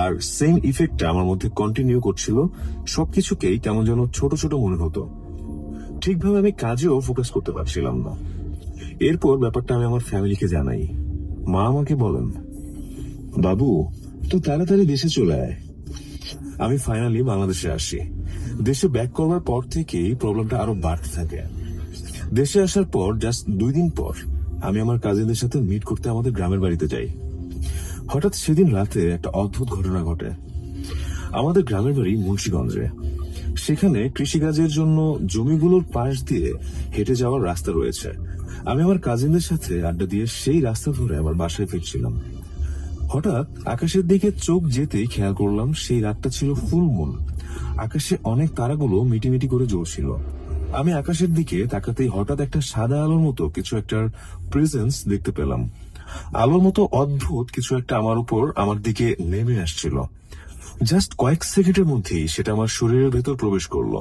আর same ইফেক্টটা আমার মধ্যে কন্টিনিউ করছিল। সবকিছুকেই কেমন যেন ছোট ছোট মনে হতো, ঠিকভাবে আমি কাজেও ফোকাস করতে পারছিলাম না। এরপর ব্যাপারটা আমি আমার ফ্যামিলিকে জানাই। মা আমাকে বলেন, বাবু তো তাড়াতাড়ি দেশে চলে আয়। আমি ফাইনালি বাংলাদেশে আসি। দেশে ব্যাক করার পর থেকেই প্রবলেমটা আরো বাড়তে থাকে। দেশে আসার পর জাস্ট 2 দিন পর আমি আমার কাজিনদের সাথে মিট করতে আমাদের গ্রামের বাড়িতে যাই। হঠাৎ সেদিন রাতে একটা অদ্ভুত ঘটনা ঘটে। আমাদের গ্রামের বাড়ি মুন্সিগঞ্জে। সেখানে কৃষিকাজের জন্য জমিগুলোর পাশ দিয়ে হেঁটে যাওয়ার রাস্তা রয়েছে। আমি আমার কাজিনদের সাথে আড্ডা দিয়ে সেই রাস্তা ধরে আমার বাসায় ফিরছিলাম। হঠাৎ আকাশের দিকে চোখ যেতেই খেয়াল করলাম সেই রাতটা ছিল ফুল মুন। আকাশে অনেক তারাগুলো মিটিমিটি করে জ্বলছিল। আমি আকাশের দিকে তাকাতেই হঠাৎ একটা সাদা আলোর মতো কিছু একটার প্রেজেন্স দেখতে পেলাম। আলোর মতো অদ্ভুত কিছু একটা আমার দিকে নেমে আসছিল। জাস্ট কয়েক সেকেন্ডের মধ্যেই সেটা আমার শরীরের ভেতর প্রবেশ করলো।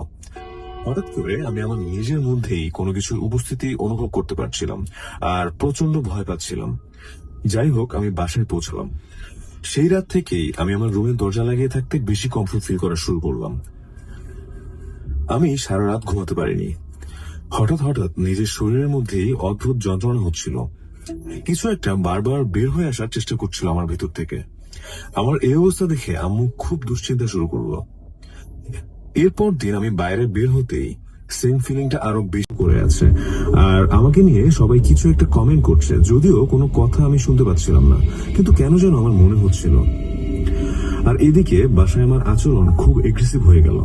হঠাৎ করে আমি আমার নিজের মধ্যেই কোনো কিছুর উপস্থিতি অনুভব করতে পারছিলাম আর প্রচন্ড ভয় পাচ্ছিলাম। যাই হোক, আমি বাসায় পৌঁছলাম। সেই রাত থেকেই আমি আমার রুমের দরজা লাগিয়ে থাকতে বেশি কমফোর্ট ফিল করা শুরু করলাম। আমি সারা রাত ঘুমাতে পারিনি। হঠাৎ হঠাৎ নিজের শরীরের মধ্যেই অদ্ভুত যন্ত্রণা হচ্ছিল। কিছু একটা বারবার বের হয়ে আসার চেষ্টা করছিল আমার ভেতর থেকে। আমার এই অবস্থা দেখে আম্মু খুব দুশ্চিন্তা শুরু করলো। এরপর দিন আমি বাইরে বের হতেই সেম ফিলিংটা আরো বেশি করে আছে, আর আমাকে নিয়ে সবাই কিছু একটা কমেন্ট করছে, যদিও কোনো কথা আমি শুনতে পাচ্ছিলাম না, কিন্তু কেন যেন আমার মনে হচ্ছিল। আর এদিকে বাসায় আমার আচরণ খুব এগ্রেসিভ হয়ে গেল।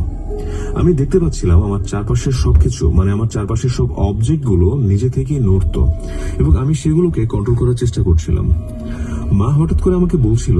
আমি দেখতে পাচ্ছিলাম আমার চারপাশের সবকিছু, মানে আমার চারপাশের সব অবজেক্ট গুলো নিজে থেকেই নড়তো এবং আমি সেগুলোকে কন্ট্রোল করার চেষ্টা করছিলাম। মা হঠাৎ করে আমাকে বলছিল,